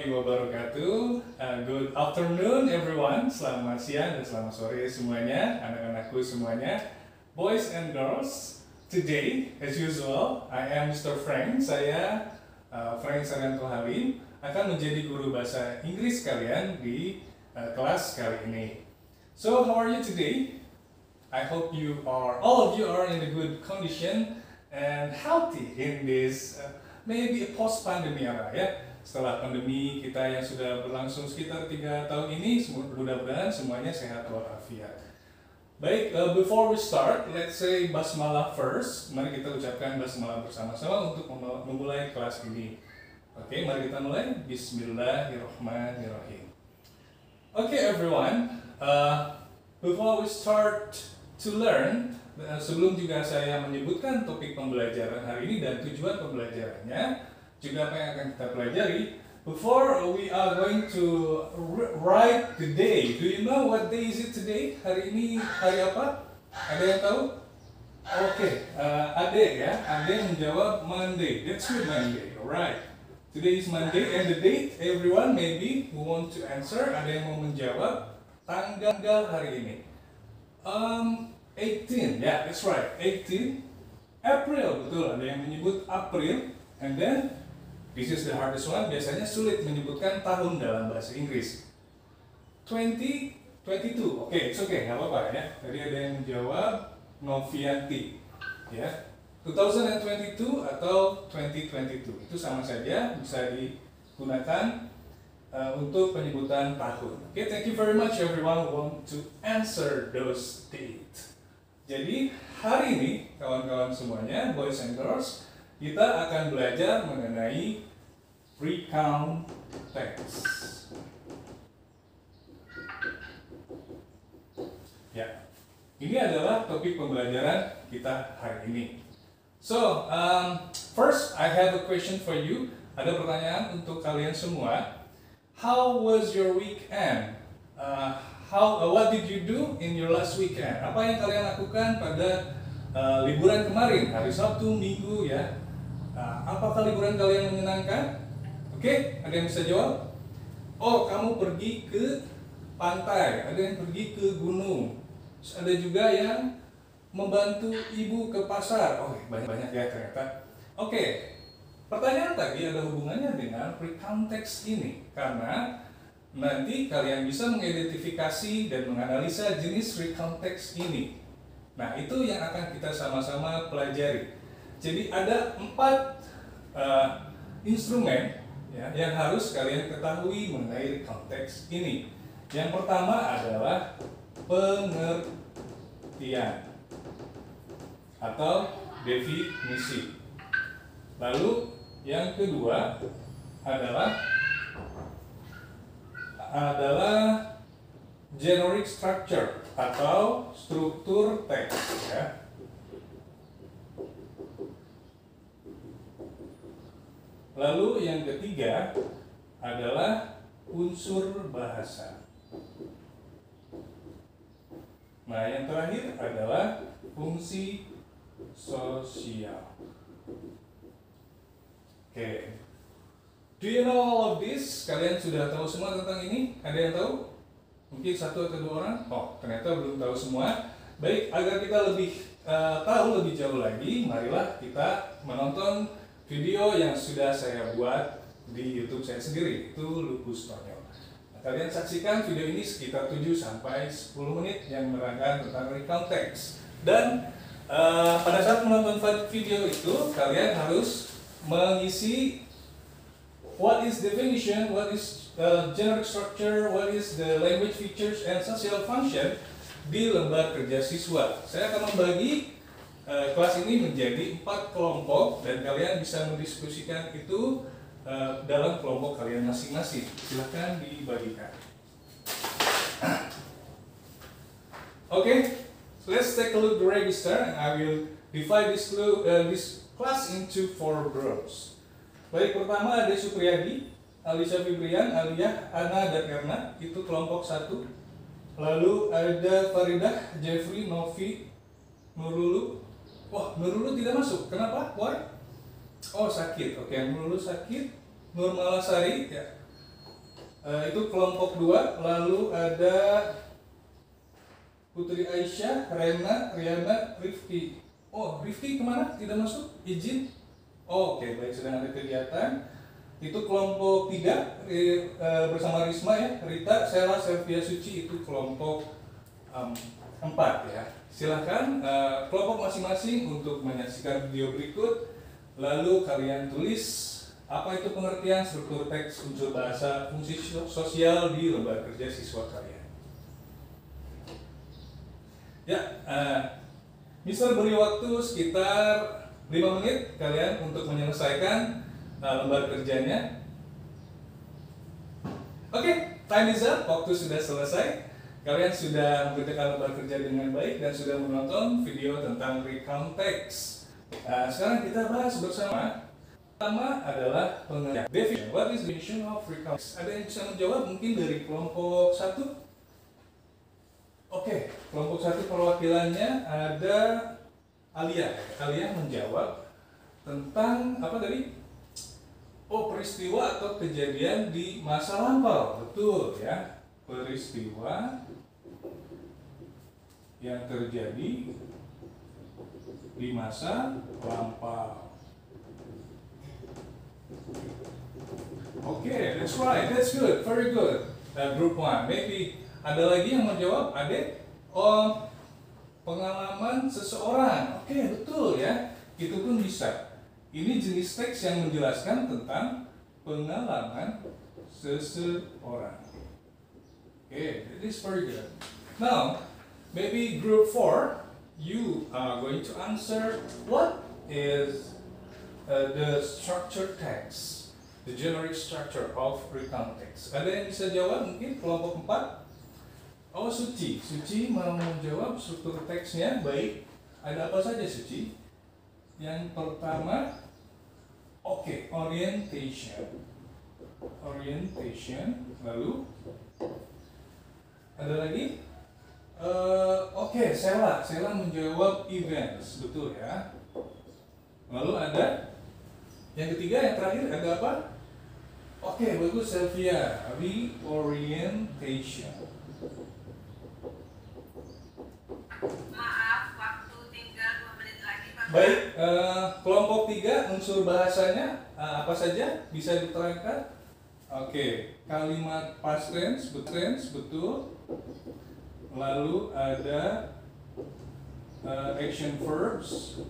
warahmatullahi wabarakatuh. Good afternoon everyone. Selamat siang dan selamat sore semuanya, anak-anakku semuanya, boys and girls. Today, as usual, I am Mr. Frank. Saya Frank Saryanto Halim akan menjadi guru bahasa Inggris kalian di kelas kali ini. So, how are you today? I hope all of you are in a good condition and healthy in this maybe a post-pandemic era ya. Setelah pandemi kita yang sudah berlangsung sekitar 3 tahun ini, mudah-mudahan semuanya sehat walafiat. Baik, before we start, let's say basmalah first. Mari kita ucapkan basmalah bersama-sama untuk memulai kelas ini. Oke, mari kita mulai. Bismillahirrahmanirrahim. Okay, everyone. Before we start to learn, sebelum juga saya menyebutkan topik pembelajaran hari ini dan tujuan pembelajarannya, juga apa yang akan kita pelajari. Before we are going to write the day. Do you know what day is it today? Hari ini hari apa? Ada yang tahu? Oke, Ade ya. Ade menjawab Monday. That's good, Monday. Alright. Today is Monday and the date. Everyone maybe who want to answer. Ada yang mau menjawab tanggal hari ini. 18. Yeah, that's right. 18 April. Betul. Ada yang menyebut April. And then this is the hardest one, biasanya sulit menyebutkan tahun dalam bahasa Inggris. 2022, it's okay, nggak apa-apa ya. Tadi ada yang menjawab Novianti, ya. 2022 atau 2022, itu sama saja, bisa digunakan untuk penyebutan tahun. Okay, thank you very much everyone who want to answer those dates. Jadi hari ini, kawan-kawan semuanya, boys and girls, kita akan belajar mengenai recount text. Ya, ini adalah topik pembelajaran kita hari ini. So, first I have a question for you. Ada pertanyaan untuk kalian semua. How was your weekend? What did you do in your last weekend? Apa yang kalian lakukan pada liburan kemarin, hari Sabtu, Minggu ya? Apakah liburan kalian menyenangkan? Oke, ada yang bisa jawab? Oh, kamu pergi ke pantai, ada yang pergi ke gunung, ada juga yang membantu ibu ke pasar. Oh, banyak ya ternyata. Oke, pertanyaan tadi ada hubungannya dengan recount text ini, karena nanti kalian bisa mengidentifikasi dan menganalisa jenis recount text ini. Nah, itu yang akan kita sama-sama pelajari. Jadi ada 4 instrumen ya, yang harus kalian ketahui mengenai recount text ini. Yang pertama adalah pengertian atau definisi. Lalu yang kedua adalah generic structure atau struktur teks ya. Lalu yang ketiga adalah unsur bahasa. Nah, yang terakhir adalah fungsi sosial. Oke. Do you know all of this? Kalian sudah tahu semua tentang ini? Ada yang tahu? Mungkin 1 atau 2 orang? Oh, ternyata belum tahu semua. Baik, agar kita lebih tahu lebih jauh lagi, marilah kita menonton video yang sudah saya buat di YouTube saya sendiri, itu Lupus Tonyol. Nah, kalian saksikan video ini sekitar 7-10 menit yang menerangkan tentang recount text. Dan pada saat menonton video itu, kalian harus mengisi what is definition, what is generic structure, what is the language features and social function di lembar kerja siswa. Saya akan membagi kelas ini menjadi 4 kelompok dan kalian bisa mendiskusikan itu dalam kelompok kalian masing-masing. Silahkan dibagikan. Okay, so let's take a look at the register and I will divide this class into 4 groups. Baik, pertama ada Supriyadi, Alisa Fibrian, Aliyah, Ana, dan Erna, itu kelompok 1. Lalu ada Faridah, Jeffrey, Novi, Nurulu. Wah, Nurulu tidak masuk. Kenapa? Why? Oh, sakit. Oke, Nurulu sakit. Nur Malasari, ya. Itu kelompok 2. Lalu ada Putri Aisyah, Rena, Riana, Rifki. Oh, Rifki kemana? Tidak masuk? Izin? Oh, oke, baik, sedang ada kegiatan. Itu kelompok 3 bersama Risma ya, Rita, Sela, Selvia, Suci. Itu kelompok 4 ya. Silahkan kelompok masing-masing untuk menyaksikan video berikut. Lalu kalian tulis apa itu pengertian struktur teks, unsur bahasa, fungsi sosial di lembar kerja siswa kalian. Ya, Mister beri waktu sekitar 5 menit kalian untuk menyelesaikan lembar kerjanya. Oke, time is up, waktu sudah selesai. Kalian sudah mengerjakan lembar kerja dengan baik dan sudah menonton video tentang recount text. Sekarang kita bahas bersama. Pertama adalah pengertian. Definition. What is the definition of recount text? Ada yang bisa menjawab mungkin dari kelompok 1? Oke, kelompok 1 perwakilannya ada Alia. Alia menjawab tentang apa tadi? Oh, peristiwa atau kejadian di masa lampau. Betul ya. Peristiwa yang terjadi di masa lampau. Okay, that's right. That's good. Very good. Group 1. Maybe ada lagi yang menjawab, Adek? Oh, pengalaman seseorang. Oke, betul ya. Itu pun bisa. Ini jenis teks yang menjelaskan tentang pengalaman seseorang. Okay, that is very good. Now, maybe group 4, you are going to answer what is the structured text, the generic structure of recount text. Ada yang bisa jawab mungkin kelompok 4? Oh, Suci. Suci mau menjawab struktur teksnya. Baik. Ada apa saja, Suci? Yang pertama, oke, orientation. Orientation. Lalu ada lagi? Oke, Sela. Sela menjawab events. Betul ya. Lalu ada yang ketiga, yang terakhir ada apa? Oke, bagus, Selvia. Reorientation. Maaf, waktu tinggal 2 menit lagi, Pak. Baik, kelompok 3 unsur bahasanya apa saja bisa diterangkan? Oke, kalimat past tense, betul. Lalu ada action verbs.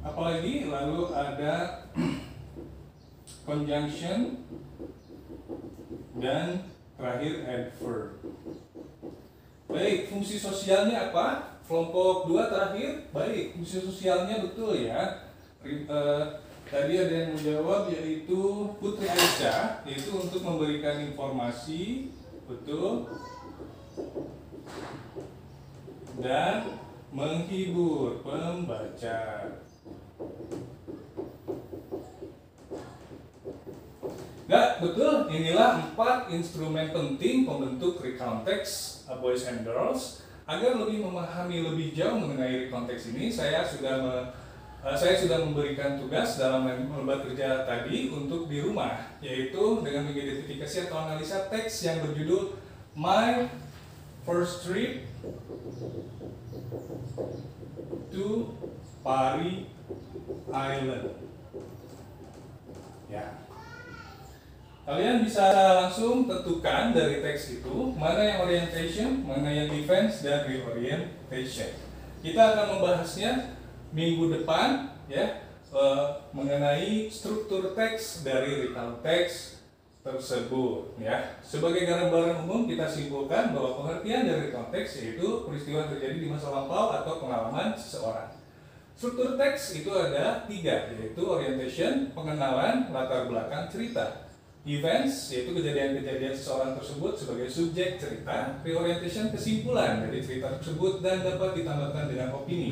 Apalagi? Lalu ada conjunction dan terakhir adverb. Baik, fungsi sosialnya apa? Kelompok 2 terakhir. Baik, fungsi sosialnya betul ya. Tadi ada yang menjawab yaitu Putri Aisyah, yaitu untuk memberikan informasi, betul, dan menghibur pembaca. Nah, betul, inilah 4 instrumen penting pembentuk recount text, boys and girls. Agar lebih memahami lebih jauh mengenai recount text ini, saya sudah memberikan tugas dalam lembar kerja tadi untuk di rumah, yaitu dengan mengidentifikasi atau analisa teks yang berjudul My First Trip to Pari Island. Ya. Kalian bisa langsung tentukan dari teks itu mana yang orientation, mana yang defense, dan reorientation. Kita akan membahasnya minggu depan ya, mengenai struktur teks dari recount text tersebut ya. Sebagai gambaran umum kita simpulkan bahwa pengertian dari recount text yaitu peristiwa terjadi di masa lampau atau pengalaman seseorang. Struktur teks itu ada 3, yaitu orientation, pengenalan, latar belakang cerita. Events, yaitu kejadian-kejadian seseorang tersebut sebagai subjek cerita. Reorientation, kesimpulan dari cerita tersebut dan dapat ditambahkan dengan opini.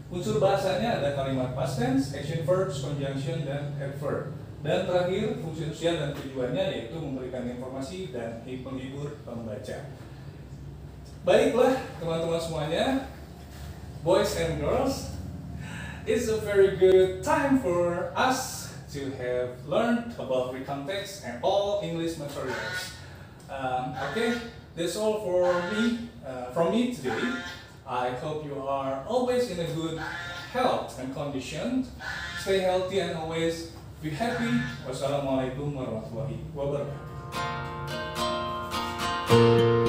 Unsur bahasanya ada kalimat past tense, action verbs, conjunction, dan adverb. Dan terakhir, fungsi sosial dan tujuannya yaitu memberikan informasi dan menghibur pembaca. Baiklah teman-teman semuanya, boys and girls, it's a very good time for us to have learned about recount text and all English materials. Okay, that's all from me today. I hope you are always in a good health and condition. Stay healthy and always be happy. Wassalamualaikum warahmatullahi wabarakatuh.